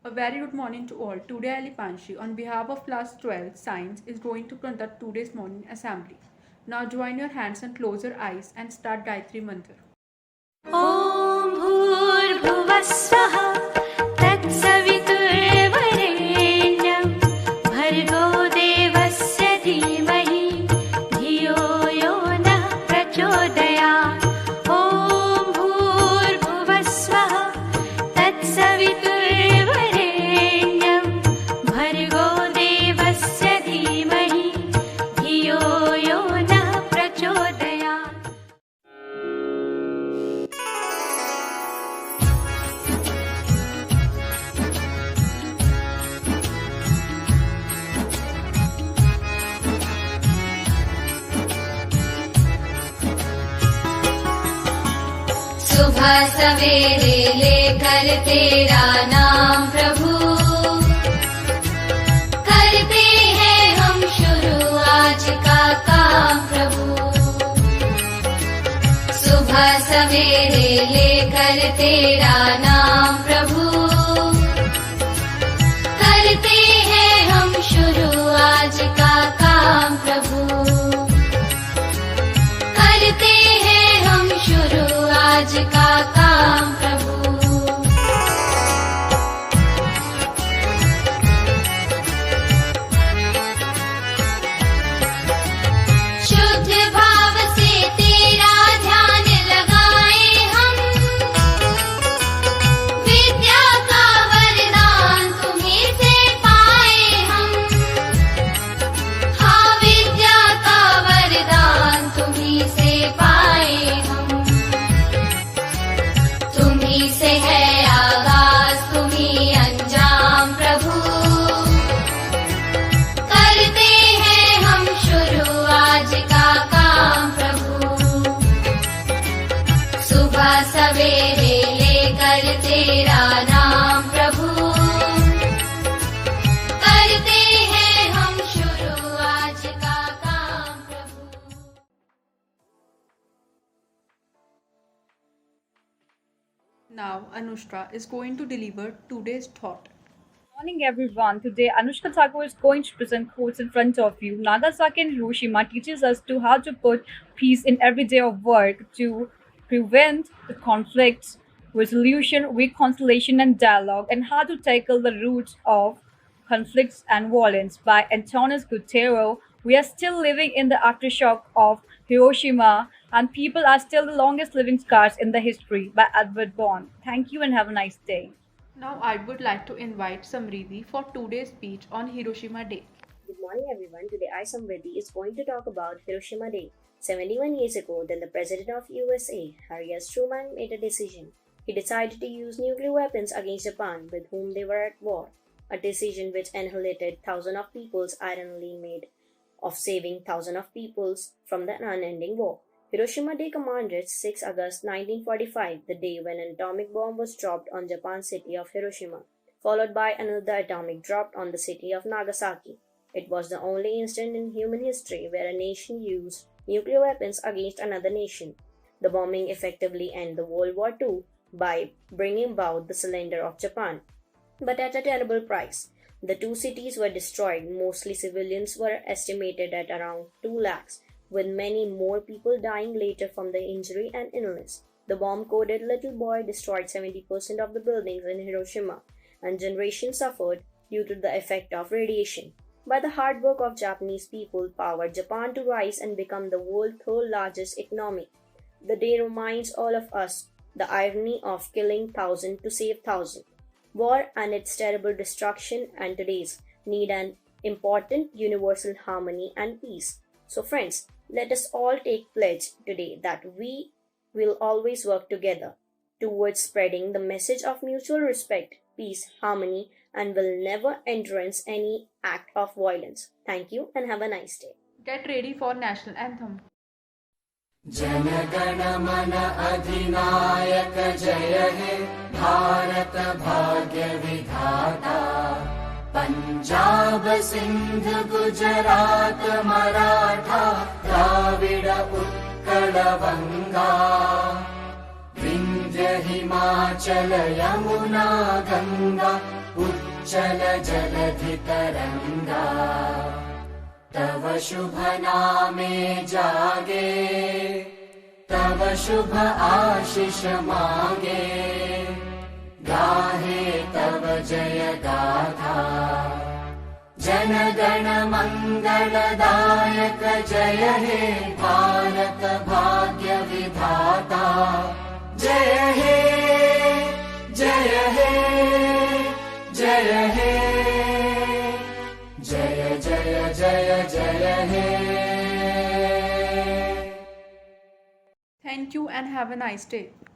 A very good morning to all. Today Ali Panshi, on behalf of class 12 science, is going to conduct today's morning assembly. Now join your hands and close your eyes and start Gayatri Mantra. ॐ भूर्भुवस्सुः तत्सवितुर्वरेण्यं भर्गो देवस्य धीमहि धियो यो नः प्रचोदयात् ॐ भूर्भुवस्सुः तत्सवितुर्वरेण्यं भर्गो देवस्य धीमहि धियो यो नः प्रचोदयात्. सुबह सवेरे लेकर तेरा नाम प्रभु करते हैं हम शुरू आज का काम प्रभु. सुबह सवेरे लेकर तेरा नाम प्रभु करते हैं हम शुरू आज का काम प्रभु. करते हैं हम शुरू आज का काम प्रभु. शुद्ध भाव से तेरा ध्यान लगाए हम विद्या का वरदान तुम्हीं से पाए हम. हाँ विद्या का वरदान तुम्हीं से पाए हम. तुम्हीं से है आगाज तुम्हीं अंजाम प्रभु करते हैं हम शुरू आज का काम प्रभु. सुबह सवेरे लेकर तेरा नाम प्रभु करते हैं हम शुरू आज का काम प्रभु. Now Anushka is going to deliver today's thought. Morning everyone. Today Anushka Thakur is going to present quotes in front of you. Nagasaki and Hiroshima teaches us to how to put peace in every day of work to prevent the conflicts, resolution, reconciliation and dialogue, and how to tackle the roots of conflicts and violence by Antonis Guterres. We are still living in the aftershock of Hiroshima and people are still the longest living scars in the history by Edward Bond. Thank you and have a nice day. Now I would like to invite Samriddhi for today's speech on Hiroshima Day. Good morning, everyone. Today, I, Samriddhi, is going to talk about Hiroshima Day. 71 years ago, then the President of USA, Harry S. Truman, made a decision. He decided to use nuclear weapons against Japan, with whom they were at war. A decision which annihilated thousands of people's ironically made of saving thousands of peoples from the unending war. Hiroshima Day commanded 6 August 1945, the day when an atomic bomb was dropped on Japan's city of Hiroshima, followed by another atomic dropped on the city of Nagasaki. It was the only instant in human history where a nation used nuclear weapons against another nation. The bombing effectively ended the World War II by bringing about the surrender of Japan, but at a terrible price. The two cities were destroyed. Mostly civilians were estimated at around 2 lakhs, with many more people dying later from the injury and illness. The bomb-coated little boy destroyed 70% of the buildings in Hiroshima, and generations suffered due to the effect of radiation. By the hard work of Japanese people, powered Japan to rise and become the world's third largest economy. The day reminds all of us the irony of killing thousands to save thousands. War and its terrible destruction and today's need an important universal harmony and peace. So friends, let us all take pledge today that we will always work together towards spreading the message of mutual respect, peace, harmony, and will never endurance any act of violence. Thank you and have a nice day. Get ready for national anthem. जनगण मन अधिनायक जय हे भारत भाग्य विधाता. पंजाब सिंध गुजरात मराठा द्राविड उत्कल बंगा. विंध्य हिमाचल यमुना गंगा चञ्चल जलधितरङ्गा तव शुभ नामे जागे तव शुभ आशिष मागे गाहे तव जय गाथा जन गण मंगलदायक जय हे भारत भाग्य विधाता जय हे जय हे जय हे जय जय जय जय हे Thank you and have a nice day.